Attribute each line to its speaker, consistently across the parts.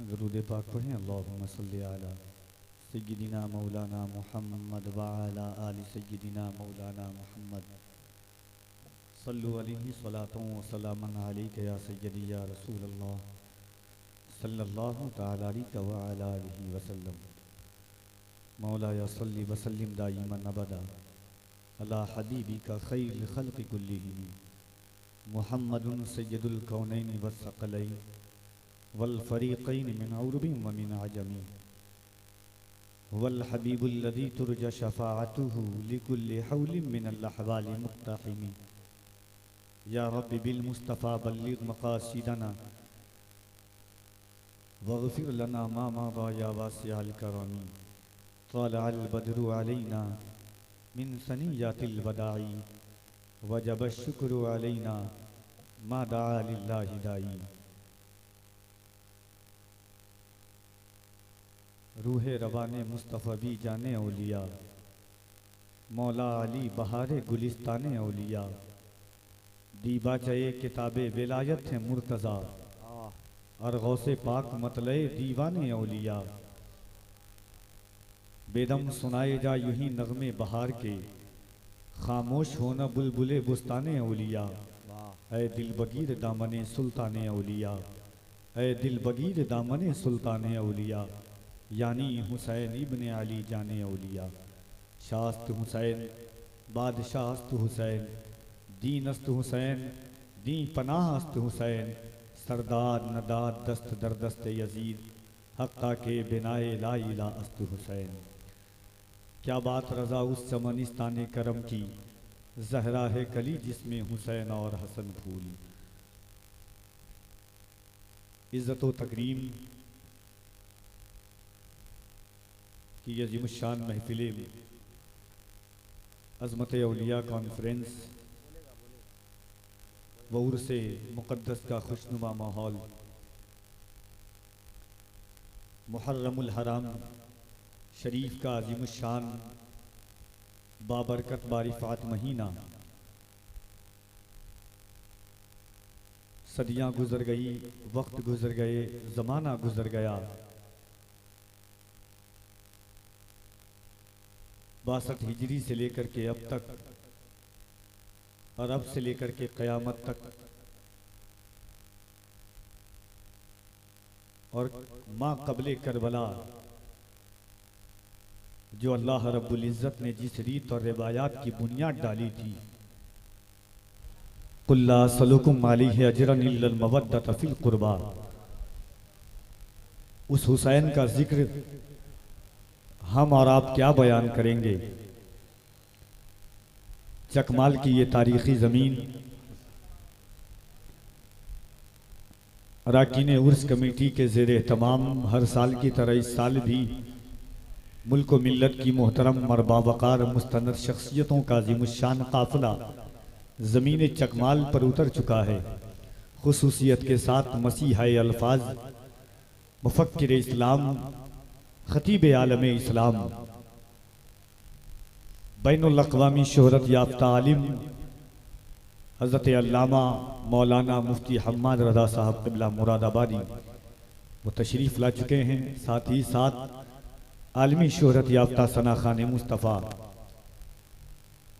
Speaker 1: दरूद पाक पढ़ें। अल्लाहुम्मा सल्ली अला सय्यिदिना मौलाना मुहम्मद व अला आलि सय्यिदिना मौलाना मुहम्मद सल्लु अलैहि सलातun व सलामन अलैका या सय्यदी या रसूलल्लाह सल्लल्लाहु तआला अलैहि व अला आलिहि वसल्लम। मौला या सल्ली व सल्लिम दाइमन अबदा अला हबीबिका खैरिल खल्क़ि कुल्लिहिम मुहम्मदुन सय्यदुल कौनैनि वस्सक़लैनि वल फ़रीक़ैनि मिन उरबिन व मिन अजमी वल हबीबुल्लज़ी तुरजा शफ़ाअतुहु लिकुल्लि हौलिन मिनल अहवालि मुक़्तहिमी। या रब्बि बिल मुस्तफ़ा बल्लिग़ मक़ासिदना वग़फ़िर लना मा मज़ा या वासिअल करमी। तलअल बद्रु अलैना मिन सनिय्यतिल वदाई वजब शुक्रु अलैना मा दआ लिल्लाहि दाई। रूहे रवाने मुस्तफ़वी जाने औलिया मौला अली बहारे गुलिस्ताने औलिया दीबाचे किताबे विलायत है मुर्तज़ा और गौसे पाक मतले दीवाने औलिया। बेदम सुनाए जा यूं ही नगमे बहार के खामोश होना बुलबुले बुस्ताने औलिया। ऐ दिल बगीर दामने सुल्ताने औलिया ऐ दिल बगीर दामने सुल्ताने औलिया यानी हुसैन इब्ने अली जाने औलिया। शास्त हुसैन बादशाहस्त हुसैन दीनस्त हुसैन दी पनाहस्त हुसैन सरदार नदाद दस्त दरदस्त यजीद हक्का के बिनाए ला इला अस्त हुसैन। क्या बात रज़ा उस चमनिस्तान करम की जहरा है कली जिसमें हुसैन और हसन फूल। इज़्ज़त व तकरीम की अज़ीमुश्शान महफिले में अज़मत औलिया कॉन्फ्रेंस व उर्से मुक़द्दस का खुशनुमा माहौल मुहर्रमुल हराम शरीफ का अज़ीमुश्शान बाबरकत बारिफ़ात महीना सदियाँ गुज़र गई वक्त गुज़र गए ज़माना गुज़र गया 62 हिजरी से लेकर के अब तक और अब से लेकर के क़यामत तक और माँ क़ब्ले करबला जो अल्लाह रब्बुल इज़्ज़त ने जिस रीत और रिवायात की बुनियाद डाली थी कुल्ला सलुकुम अलैहि अजरन इल्लल मवद्दत फिल कुर्बा, उस हुसैन का जिक्र हम और आप क्या बयान करेंगे। चकमाल की ये तारीखी ज़मीन अराकीन उर्स कमेटी के ज़ेर एहतमाम हर साल की तरह इस साल भी मुल्क व मिल्लत की मोहतरम और बावकार मुस्तनद शख्सियतों का अज़ीमुश्शान काफ़िला ज़मीन चकमाल पर उतर चुका है। खुसूसियत के साथ मसीहा अल्फाज मुफक्किर इस्लाम खतीब आलम इस्लाम बैनुल अक़वामी शोहरत याफ्ता आलिम हज़रत अल्लामा मौलाना मुफ्ती हम्माद रज़ा साहब क़िबला मुरादाबादी वो तशरीफ़ ला चुके हैं। साथ ही साथ आलमी शोहरत याफ्ता सना खान मुस्तफ़ा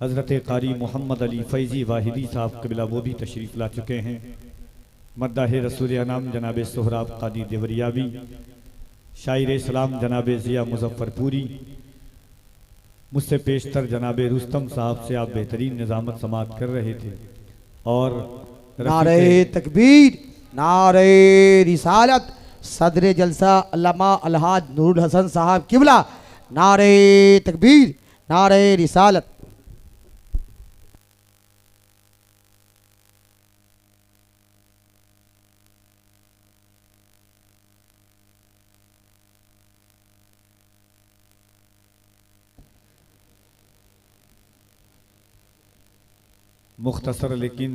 Speaker 1: हज़रत कारी मोहम्मद अली फैज़ी वाहिदी साहब क़िबला वो भी तशरीफ़ ला चुके हैं। मद्दाह रसूल अनाम जनाब सोहराब क़ादी देवरियावी शायर इस्लाम जनाब ज़िया मुज़फ़्फ़रपुरी मुझसे पेशतर जनाब रुस्तम साहब से आप बेहतरीन निज़ामत समात कर रहे थे और
Speaker 2: नारे तकबीर नारे रिसालत सदर जलसा अल्लामा अलहाज नूरुल हसन साहब किबला नारे तकबीर नारे रिसालत।
Speaker 1: मुख्तसर लेकिन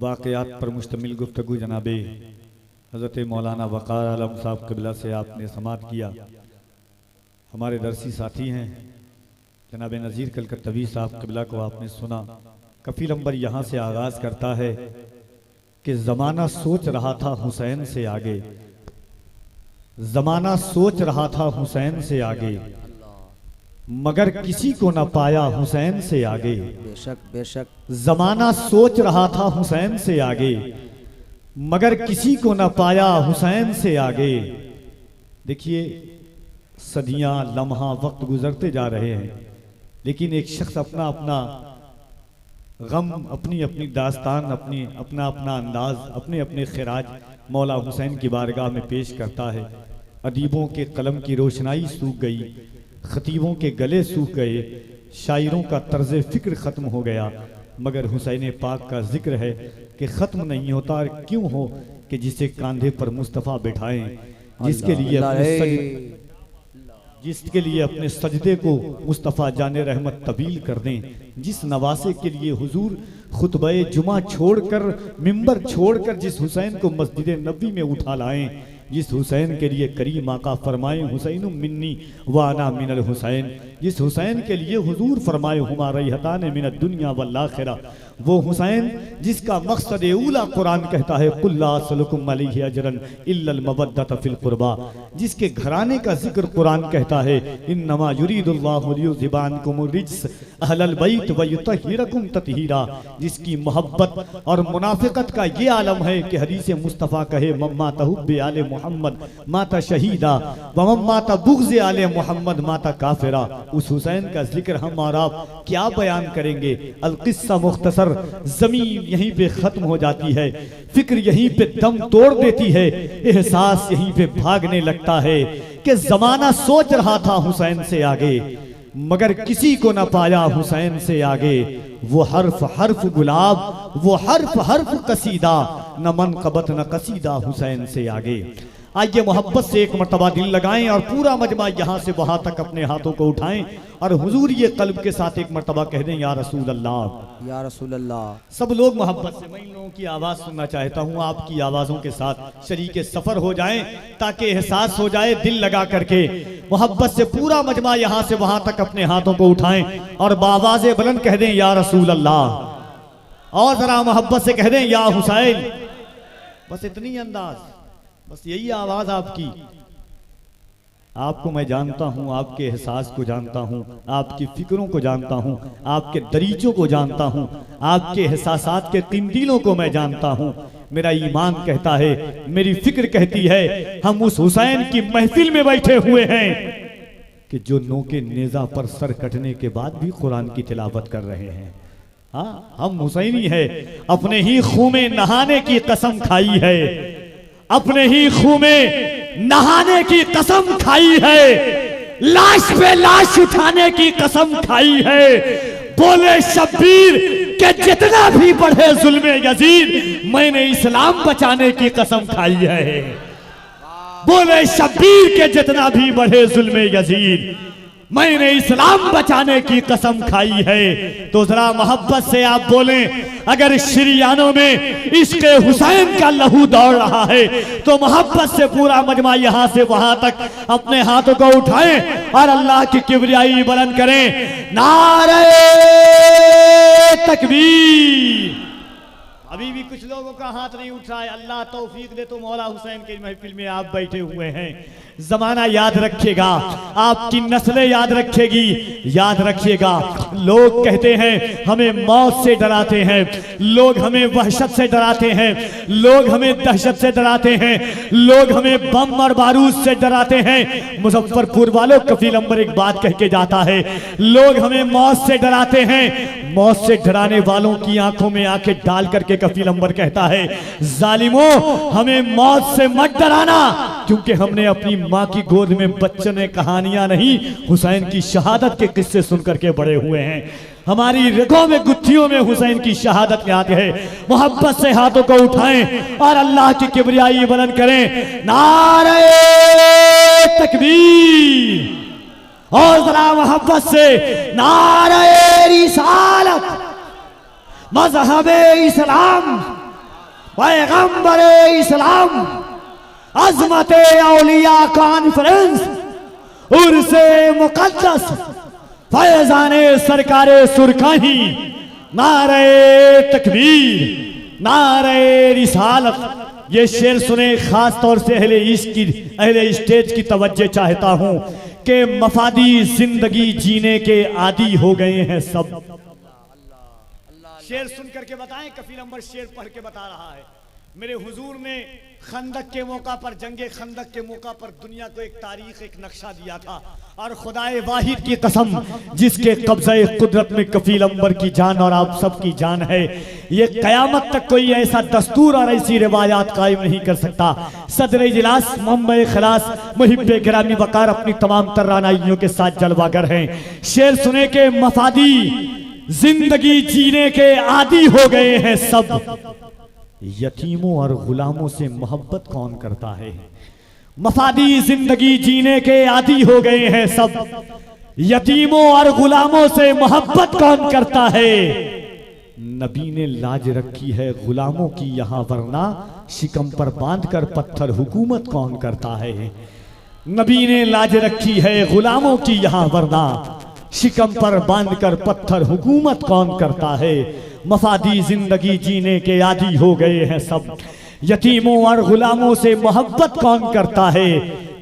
Speaker 1: वाक़यात पर मुश्तमिल गुफ्तगू जनाबे हज़रत मौलाना वक़ार आलम साहब क़िबला से आपने समात किया। हमारे दरसी साथी हैं जनाब नज़ीर कलकत्तवी साहब क़िबला को आपने सुना। कफ़ील अंबर यहाँ से आगाज़ करता है कि ज़माना सोच रहा था हुसैन से आगे जमाना सोच रहा था हुसैन से आगे, मगर किसी को न पाया हुसैन से आगे।
Speaker 2: बेशक बेशक।
Speaker 1: जमाना सोच रहा था हुसैन से आगे, मगर किसी को न पाया हुसैन से आगे। देखिए, सदियां, लम्हा, वक्त गुजरते जा रहे हैं, लेकिन एक शख्स अपना अपना गम, अपनी अपनी दास्तान, अपना अपना अंदाज, अपने अपने खिराज मौला हुसैन की बारगाह में पेश करता है। अदीबों के कलम की रोशनाई सूख गई, खतीबों के गले सूख गए, शायरों का तर्ज फिक्र ख़त्म हो गया, मगर हुसैन पाक का जिक्र है कि ख़त्म नहीं होता। क्यों हो कि जिसे कांधे पर मुस्तफ़ा बिठाएं, जिसके लिए अपने सजदे को मुस्तफ़ा जाने रहमत तबील कर दें, जिस नवासे के लिए हुजूर खुतबे जुमा छोड़कर, मिंबर छोड़कर जिस हुसैन को मस्जिद नबी में उठा लाएं, जिस हुसैन के लिए करीम आका फरमाए हुसैन मिन्नी वाना मिनल हुसैन, जिस हुसैन के लिए हुजूर फरमाए हुमारा हतान मिनद दुनिया वल आखिरा, वो हुसैन जिसका मकसद उला कुरान कहता है कुल्ला सलुकुम अलैहि अजरन इल्लल मवद्दत फिल कुर्बा, जिसके घराने का जिक्र कुरान कहता है इन्नमा युरीदुल्लाहु लियुज़हिबानकुम रिज्स अहलल बैत व युतहिरकुम ततहीरा, जिसकी मोहब्बत और मुनाफिकत का ये आलम है कि हदीस मुस्तफ़ा कहे मम्मा तहुब्बे आले मोहम्मद माता शहीदा व मम्मा तबुग़्ज़े आले मोहम्मद माता काफिरा। उस हुसैन का जिक्र हम और आप क्या बयान करेंगे। अल किस्सा मुख्तसर, जमीन यहीं पे खत्म हो जाती है, फिक्र यहीं पे दम तोड़ देती है, एहसास यहीं पे भागने लगता है कि जमाना सोच रहा था हुसैन से आगे, मगर किसी को न पाया हुसैन से आगे। वो हर्फ हर्फ गुलाब, वो हर्फ हर्फ कसीदा, न मनक़बत न कसीदा हुसैन से आगे। आइए मोहब्बत से एक मर्तबा दिल लगाएं और पूरा मजमा यहाँ से वहां तक अपने हाथों को उठाएं और हुजूर ये कल्ब के साथ एक मर्तबा कह दें या रसूल अल्लाह,
Speaker 2: या रसूल अल्लाह।
Speaker 1: सब लोग मोहब्बत से, मैं इन लोगों की आवाज़ सुनना चाहता हूँ, आपकी आवाज़ों के साथ शरीके सफ़र हो जाएं ताकि एहसास हो जाए दिल लगा करके। मोहब्बत से पूरा मजमा यहाँ से वहां तक अपने हाथों को उठाएं और बावाज़ बुलंद कह दें या रसूल अल्लाह, और ज़रा मोहब्बत से कह दें या हुसैन। बस इतनी अंदाज, बस यही आवाज आपकी। आपको मैं जानता हूं, आपके एहसास को जानता हूं, आपकी फिक्रों को जानता हूं, आपके दरीचों को जानता हूं, आपके एहसासात के तिमदीलों को मैं जानता हूं। मेरा ईमान कहता है, मेरी फिक्र कहती है, हम उस हुसैन की महफिल में बैठे हुए हैं कि जो नोके नेजा पर सर कटने के बाद भी कुरान की तिलावत कर रहे हैं। हाँ, हम हुसैनी है, अपने ही खून में नहाने की कसम खाई है, अपने ही खून में नहाने की कसम खाई है, लाश पे लाश उठाने की कसम खाई है। बोले शब्बीर के जितना भी बढ़े जुल्मे यजीद, मैंने इस्लाम बचाने की कसम खाई है। बोले शब्बीर के जितना भी बढ़े जुल्मे यजीद, मैंने इस्लाम बचाने की कसम खाई है। तो जरा मोहब्बत से आप बोलें, अगर शरियानों में इश्क़ हुसैन का लहू दौड़ रहा है तो मोहब्बत से पूरा मजमा यहाँ से वहां तक अपने हाथों को उठाएं और अल्लाह की किबरियाई बुलंद करें। नारे तकबीर। अभी भी कुछ लोगों का हाथ नहीं उठ रहा है। अल्लाह तौफीक दे तो मौला हुसैन की महफिल में आप बैठे हुए हैं। जमाना याद रखेगा, आपकी नस्लें याद रखेगी, याद रखिएगा। लोग कहते हैं हमें मौत से डराते हैं, लोग हमें वहशत से डराते हैं, लोग हमें दहशत से डराते हैं, लोग हमें बम और बारूद से डराते हैं। मुजफ्फरपुर वालों कफील अंबर एक बात कह के जाता है, लोग हमें मौत से डराते हैं। मौत से डराने वालों की आंखों में आंखें डाल करके कफील अंबर कहता है, जालिमों हमें मौत से मत डराना, क्योंकि हमने अपनी माँ की गोद में बच्चने कहानियां नहीं, हुसैन की शहादत के किस्से सुनकर के बड़े हुए हैं। हमारी रगों में गुत्थियों में हुसैन की शहादत याद है। मोहब्बत से हाथों को उठाएं और अल्लाह की किबरियाई बुलंद करें। नारे तकबीर। और जरा मोहब्बत से नारे रिसालत, मज़हबे इस्लाम, पैगंबरे इस्लाम, अज़मते औलिया कॉन्फ्रेंस, उर्से मुक़द्दस, फैज़ाने सरकारे सुरखाही, नारे तकबीर। नारे रिसालत। ये शेर सुने, खास तौर से अहले स्टेज की तवज्जो चाहता हूं कि मफादी जिंदगी जीने के आदी हो गए हैं सब। शेर सुन करके बताएं, कफील अंबर शेर पढ़ के बता रहा है। मेरे हुजूर ने खंदक के मौका पर, जंगे खंदक के मौका पर दुनिया को एक तारीख, एक नक्शा दिया था। और खुदाए वाहिद की कसम, जिसके कब्ज़े कुदरत में कफील अंबर की जान और आप सब की जान है, ये कयामत तक कोई ऐसा दस्तूर और ऐसी रिवायात कायम नहीं कर सकता। सदर इजलास मुंबई खलास मुहिब्बे गिरामी वकार अपनी तमाम तर्रानाइयों के साथ जलवागर हैं। शेर सुने के मफादी जिंदगी जीने के आदी हो गए हैं सब। यतीमों और गुलामों से मोहब्बत कौन करता है? मफादी जिंदगी जीने के आदी हो गए हैं सब। यतीमों और गुलामों से मोहब्बत कौन करता है? नबी ने लाज रखी है गुलामों की यहाँ, वरना शिकम पर बांधकर पत्थर हुकूमत कौन करता है? नबी ने लाज रखी है गुलामों की यहाँ, वरना शिकम पर बांधकर पत्थर हुकूमत कौन करता है? मफादी जिंदगी जीने के आदी हो गए हैं सब। यतीमों और गुलामों से मोहब्बत कौन करता है?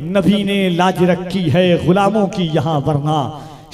Speaker 1: नबी ने लाज रखी है गुलामों की यहाँ, वरना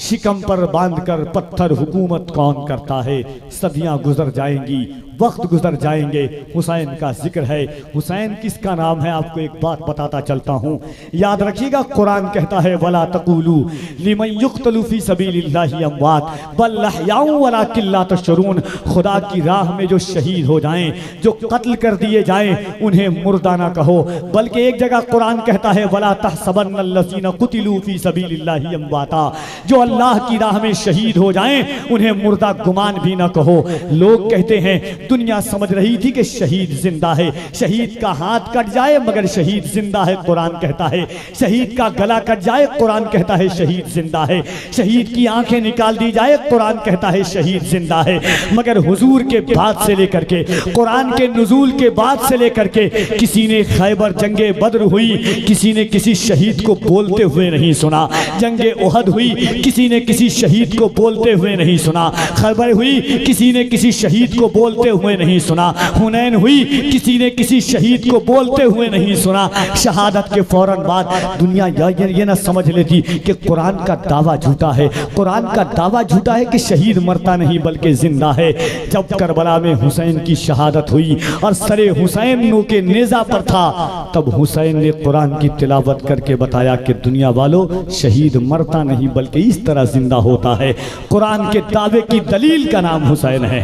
Speaker 1: शिकम पर बांधकर पत्थर हुकूमत कौन करता है? सदियां गुजर जाएंगी, वक्त गुजर जाएंगे, हुसैन का जिक्र है। हुसैन किसका नाम है? आपको एक बात बताता चलता हूँ, याद रखिएगा। कुरान कहता है वला तक़ूलू लिमन युक़्तलू फ़ी सबीलिल्लाहि अमवात बल अहयाउ वलाकिन ला तशऊरून। खुदा की राह में जो शहीद हो जाएं, जो कत्ल कर दिए जाएं, उन्हें मुर्दा ना कहो, बल्कि एक जगह कुरान कहता है वला तहसबन्नल्लज़ीना क़ुतिलू फ़ी सबीलिल्लाहि अमवाता। जो अल्लाह की राह में शहीद हो जाएं, उन्हें मुर्दा गुमान भी ना कहो। लोग कहते हैं, दुनिया समझ रही थी कि शहीद जिंदा है, शहीद का हाथ कट जाए मगर शहीद जिंदा है, कुरान कहता है। शहीद का गला कट जाए, कुरान कहता है शहीद जिंदा है। शहीद की आंखें निकाल दी जाए, कुरान कहता है शहीद जिंदा है। मगर हुजूर के बाद से लेकर के, कुरान के नुज़ूल के बाद से लेकर के, किसी ने खैबर जंगे बद्र हुई, किसी ने किसी शहीद को बोलते हुए नहीं सुना। जंगे उहद हुई, किसी ने किसी शहीद को बोलते हुए नहीं सुना। खैबर हुई, किसी ने किसी शहीद को बोलते हुए नहीं सुना। हुनैन हुई, किसी ने किसी शहीद को बोलते हुए नहीं सुना। शहादत के फौरन बाद दुनिया ये ना समझ लेती कि कुरान का दावा झूठा है। कुरान का दावा झूठा है कि शहीद मरता नहीं बल्कि जिंदा है। जब करबला में हुसैन की शहादत हुई और सरे हुसैन नो के नेजा पर था, तब हुसैन ने कुरान की तिलावत करके बताया कि दुनिया वालों, शहीद मरता नहीं बल्कि इस तरह जिंदा होता है। कुरान के दावे की दलील का नाम हुसैन है।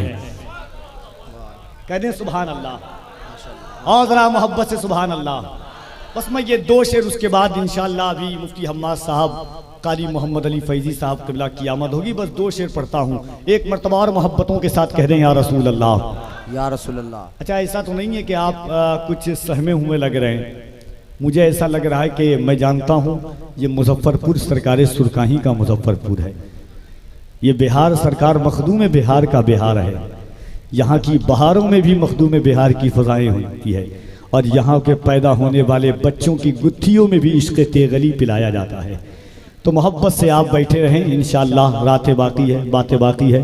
Speaker 1: कह दें सुभान अल्लाह, और जरा मोहब्बत से सुभान अल्लाह। बस मैं ये दो शेर, उसके बाद इंशाअल्लाह अभी मुफ्ती हम्माद साहब, कारी मोहम्मद अली फैजी साहब क़िबला की आमद होगी। बस दो शेर पढ़ता हूँ, एक मरतबा और मोहब्बतों के साथ कह दें या रसूल अल्लाह,
Speaker 2: या रसूल अल्लाह।
Speaker 1: अच्छा, ऐसा तो नहीं है कि आप कुछ सहमे हुए लग रहे हैं। मुझे ऐसा लग रहा है कि मैं जानता हूँ ये मुजफ्फरपुर सरकार सुरकाही का मुजफ्फरपुर है। ये बिहार सरकार मखदूम बिहार का बिहार है। यहाँ की बहारों में भी मखदूम बिहार की फ़ज़ाएँ होती है, और यहाँ के पैदा होने वाले बच्चों की गुत्थियों में भी इश्क़ तेगली पिलाया जाता है। तो मोहब्बत से आप बैठे रहें, इंशाअल्लाह रातें बाकी है, बातें बाकी है।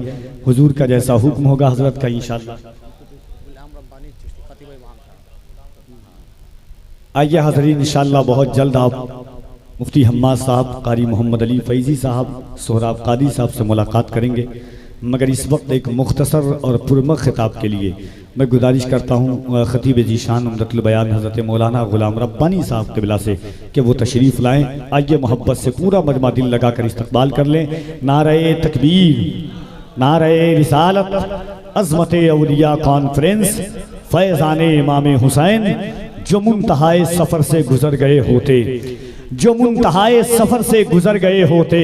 Speaker 1: हुजूर का जैसा हुक्म होगा हज़रत का, इंशाअल्लाह। आइए हाज़रीन, इंशाअल्लाह बहुत जल्द आप मुफ्ती हम्माद साहब, कारी मोहम्मद अली फैज़ी साहब, सोहराब कादी साहब से मुलाकात करेंगे। मगर इस वक्त एक मुख्तसर और पुरमख खिताब के लिए मैं गुजारिश करता हूँ ख़तीब जीशान उम्दतुल बयान हज़रत मौलाना ग़ुलाम रब्बानी साहब क़िबला से कि वो तशरीफ़ लाएँ। आइए मोहब्बत से पूरा मजमा दिल लगा कर इस्तक़बाल कर लें। नारे तकबीर, नारे रिसालत, अज़मत औलिया कॉन्फ्रेंस, फैज़ान इमाम हुसैन। जो मुंतहाए सफ़र से गुज़र गए होते, जो मुंतहाए सफ़र से गुज़र गए होते,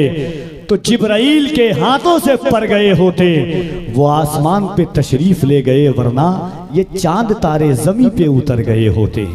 Speaker 1: तो जिब्राइल के हाथों से पर गए होते। वो आसमान पे तशरीफ ले गए, वरना ये चांद तारे ज़मीं पे उतर गए होते।